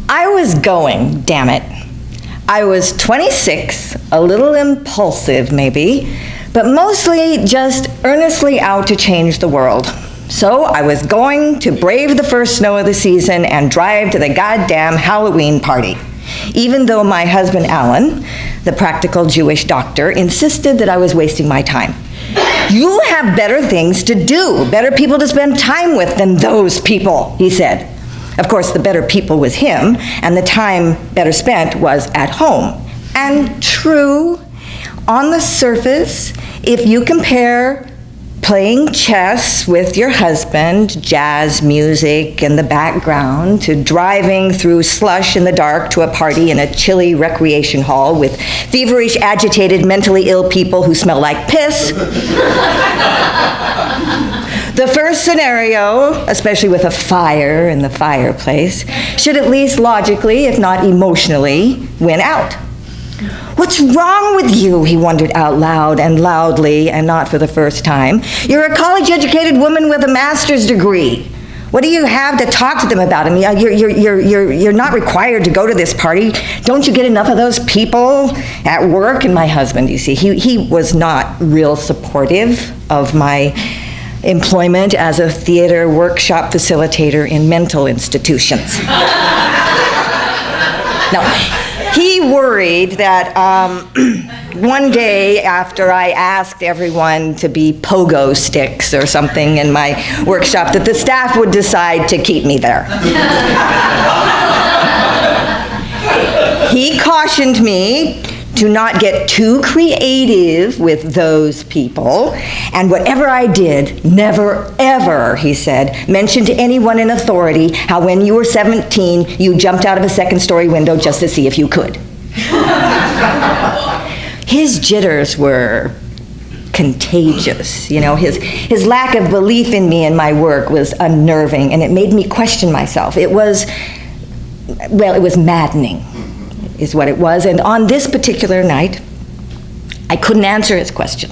I was going, damn it. I was 26, a little impulsive maybe, but mostly just earnestly out to change the world. So I was going to brave the first snow of the season and drive to the goddamn Halloween party, even though my husband Alan, the practical Jewish doctor, insisted that I was wasting my time. You have better things to do, better people to spend time with than those people, he said. Of course, the better people was him, and the time better spent was at home. And true, on the surface, if you compare playing chess with your husband, jazz music in the background, to driving through slush in the dark to a party in a chilly recreation hall with feverish, agitated, mentally ill people who smell like piss, the first scenario, especially with a fire in the fireplace, should at least logically, if not emotionally, win out. What's wrong with you, he wondered out loud and loudly, and not for the first time. You're a college-educated woman with a master's degree. What do you have to talk to them about? I mean, you're not required to go to this party. Don't you get enough of those people at work? And my husband, you see, he was not real supportive of my employment as a theater workshop facilitator in mental institutions. Now, he worried that one day after I asked everyone to be pogo sticks or something in my workshop, that the staff would decide to keep me there. He cautioned me to not get too creative with those people, and whatever I did, never ever, he said, mention to anyone in authority how when you were 17, you jumped out of a second-story window just to see if you could. His jitters were contagious, you know, his lack of belief in me and my work was unnerving, and it made me question myself. It was maddening, is what it was. And on this particular night, I couldn't answer his question.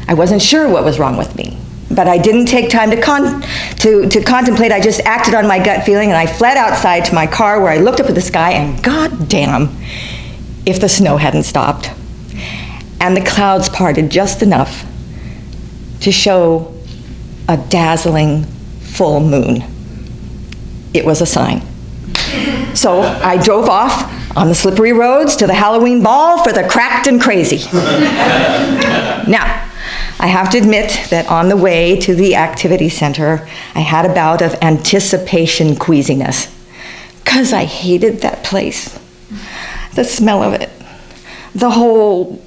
I wasn't sure what was wrong with me, but I didn't take time to contemplate. I just acted on my gut feeling, and I fled outside to my car, where I looked up at the sky, and goddamn, if the snow hadn't stopped and the clouds parted just enough to show a dazzling full moon. It was a sign. So I drove off on the slippery roads to the Halloween ball for the cracked and crazy. Now, I have to admit that on the way to the activity center, I had a bout of anticipation queasiness, because I hated that place. The smell of it, the whole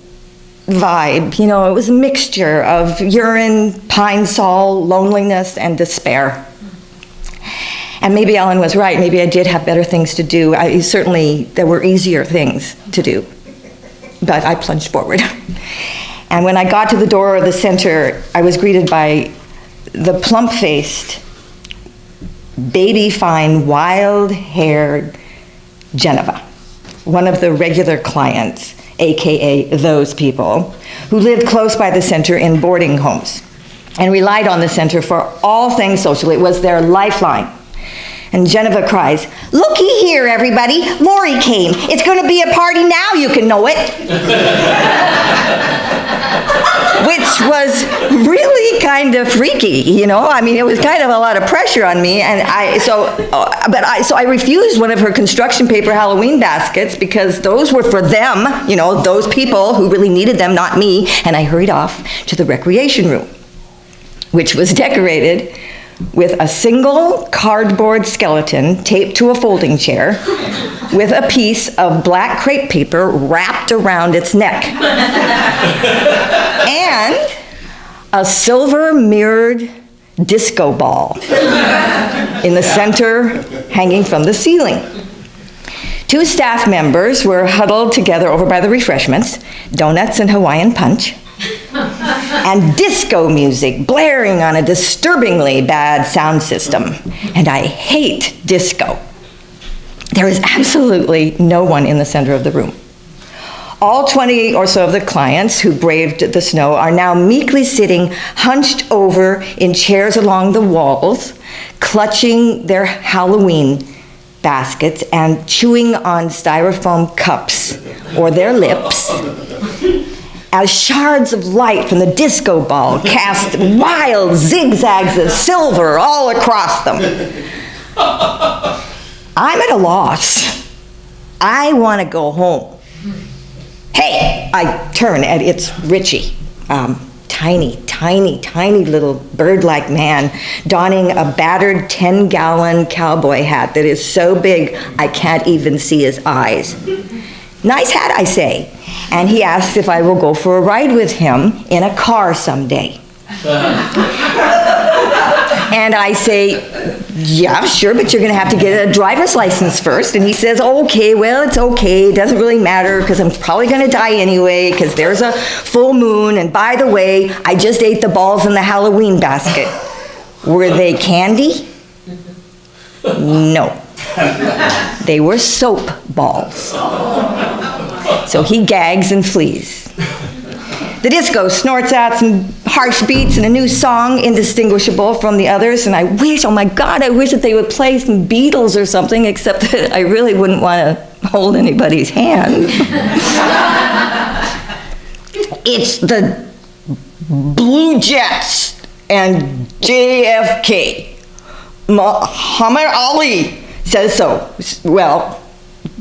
vibe, you know, it was a mixture of urine, pine sol, loneliness, and despair. And maybe Ellen was right. Maybe I did have better things to do. Certainly, there were easier things to do. But I plunged forward. And when I got to the door of the center, I was greeted by the plump-faced, baby-fine, wild-haired Geneva, one of the regular clients, AKA those people, who lived close by the center in boarding homes and relied on the center for all things social. It was their lifeline. And Geneva cries, "Looky here, everybody, Laurie came. It's going to be a party now, you can know it." Which was really kind of freaky, you know? I mean, it was kind of a lot of pressure on me, and so I refused one of her construction paper Halloween baskets, because those were for them, you know, those people who really needed them, not me, and I hurried off to the recreation room, which was decorated with a single cardboard skeleton taped to a folding chair with a piece of black crepe paper wrapped around its neck. And a silver mirrored disco ball in the center, hanging from the ceiling. Two staff members were huddled together over by the refreshments, donuts and Hawaiian punch, and disco music blaring on a disturbingly bad sound system. And I hate disco. There is absolutely no one in the center of the room. All 20 or so of the clients who braved the snow are now meekly sitting hunched over in chairs along the walls, clutching their Halloween baskets and chewing on styrofoam cups or their lips as shards of light from the disco ball cast wild zigzags of silver all across them. I'm at a loss. I want to go home. Hey, I turn, and it's Richie, tiny little bird-like man, donning a battered 10-gallon cowboy hat that is so big I can't even see his eyes. Nice hat, I say, and he asks if I will go for a ride with him in a car someday. And I say, yeah, sure, but you're going to have to get a driver's license first. And he says, okay, well, it's okay. It doesn't really matter because I'm probably going to die anyway because there's a full moon. And by the way, I just ate the balls in the Halloween basket. Were they candy? No. They were soap balls. So he gags and flees. The disco snorts out some harsh beats and a new song indistinguishable from the others, and I wish, oh my God, I wish that they would play some Beatles or something, except that I really wouldn't want to hold anybody's hand. It's the Blue Jets and JFK. Muhammad Ali says so. Well,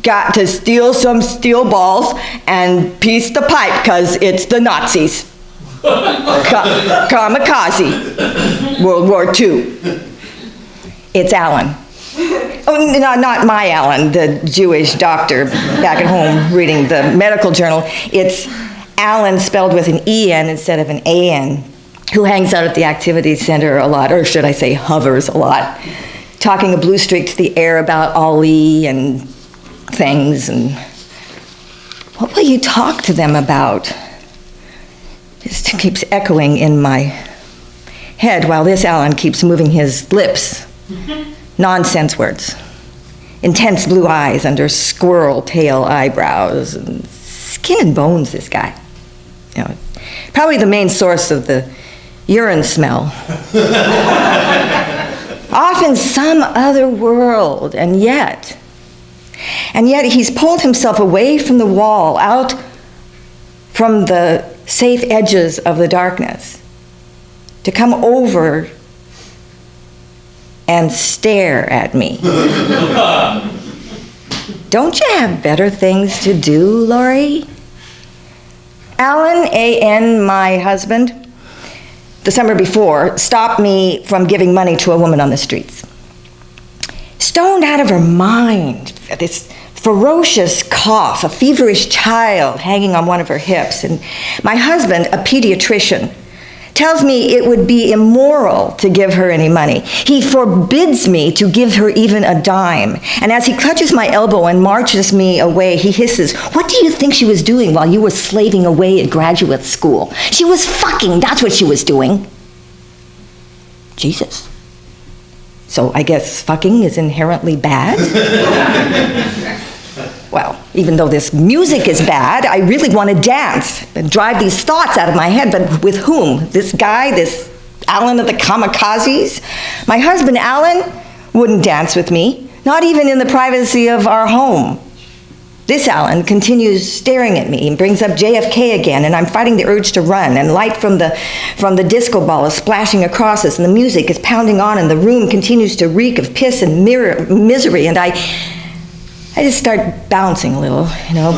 got to steal some steel balls and piece the pipe because it's the Nazis. Kamikaze. World War II. It's Alan. Oh, not my Alan, the Jewish doctor back at home reading the medical journal. It's Alan spelled with an E-N instead of an A-N, who hangs out at the activity center a lot, or should I say hovers a lot, talking a blue streak to the air about Ali and things. And what will you talk to them about? This keeps echoing in my head while this Alan keeps moving his lips. Nonsense words. Intense blue eyes under squirrel tail eyebrows. And skin and bones, this guy. You know, probably the main source of the urine smell. Off in some other world, and yet he's pulled himself away from the wall, out from the safe edges of the darkness, to come over and stare at me. Don't you have better things to do, Laurie? Alan, A.N., my husband, the summer before, stopped me from giving money to a woman on the streets. Stoned out of her mind, this ferocious cough, a feverish child hanging on one of her hips. And my husband, a pediatrician, tells me it would be immoral to give her any money. He forbids me to give her even a dime. And as he clutches my elbow and marches me away, he hisses, "What do you think she was doing while you were slaving away at graduate school? She was fucking, that's what she was doing." Jesus. So I guess fucking is inherently bad? Well, even though this music is bad, I really want to dance and drive these thoughts out of my head, but with whom? This guy, this Alan of the Kamikazes? My husband, Alan, wouldn't dance with me, not even in the privacy of our home. This Alan continues staring at me and brings up JFK again, and I'm fighting the urge to run, and light from the disco ball is splashing across us, and the music is pounding on, and the room continues to reek of piss and misery, and I just start bouncing a little, you know,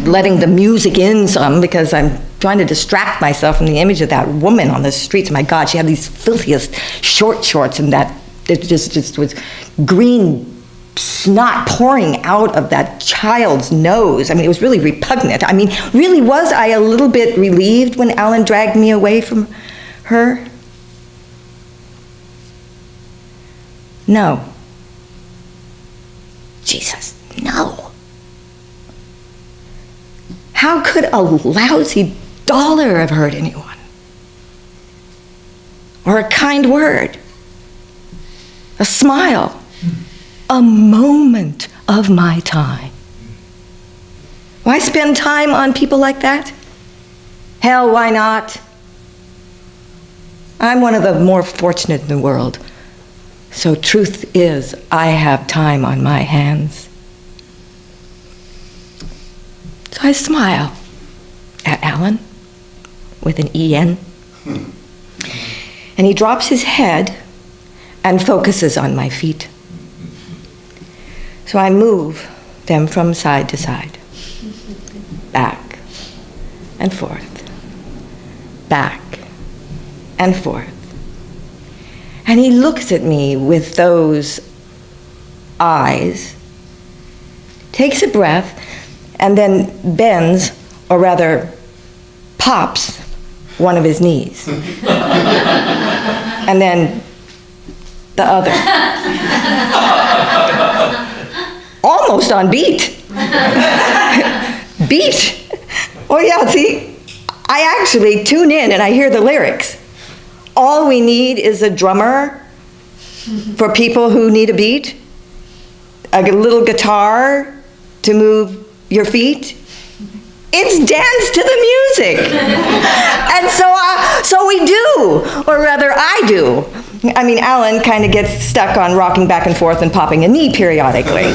letting the music in some, because I'm trying to distract myself from the image of that woman on the streets. My God, she had these filthiest short shorts, and that it just was green snot pouring out of that child's nose. I mean, it was really repugnant. I mean, really, was I a little bit relieved when Alan dragged me away from her? No. Jesus, no. How could a lousy dollar have hurt anyone? Or a kind word? A smile? A moment of my time? Why spend time on people like that? Hell, why not? I'm one of the more fortunate in the world. So truth is, I have time on my hands. So I smile at Alan with an E-N. And he drops his head and focuses on my feet. So I move them from side to side, back and forth, back and forth. And he looks at me with those eyes, takes a breath, and then bends, or rather pops, one of his knees. And then the other. Almost on beat. Beat. Oh yeah, see, I actually tune in and I hear the lyrics. All we need is a drummer for people who need a beat, a little guitar to move your feet. It's dance to the music. And so we do, or rather I do. I mean, Alan kind of gets stuck on rocking back and forth and popping a knee periodically.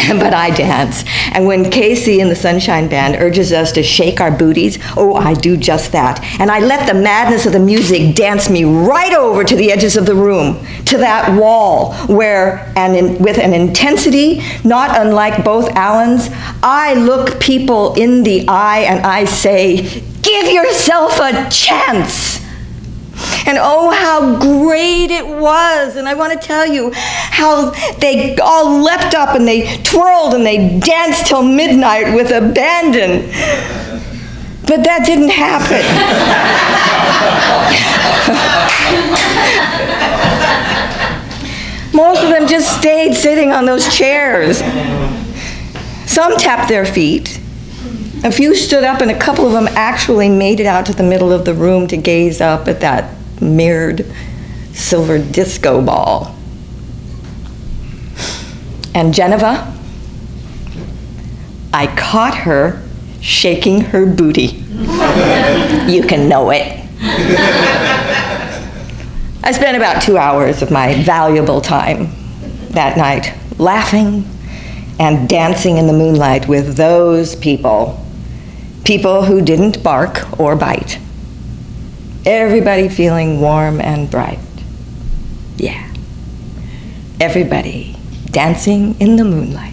But I dance. And when Casey in the Sunshine Band urges us to shake our booties, oh, I do just that. And I let the madness of the music dance me right over to the edges of the room, to that wall where, with an intensity not unlike both Alan's, I look people in the eye and I say, give yourself a chance. And oh, how great it was. And I want to tell you how they all leapt up and they twirled and they danced till midnight with abandon. But that didn't happen. Most of them just stayed sitting on those chairs. Some tapped their feet. A few stood up, and a couple of them actually made it out to the middle of the room to gaze up at that mirrored silver disco ball. And Geneva, I caught her shaking her booty. You can know it. I spent about 2 hours of my valuable time that night laughing and dancing in the moonlight with those people who didn't bark or bite. Everybody feeling warm and bright. Yeah. Everybody dancing in the moonlight.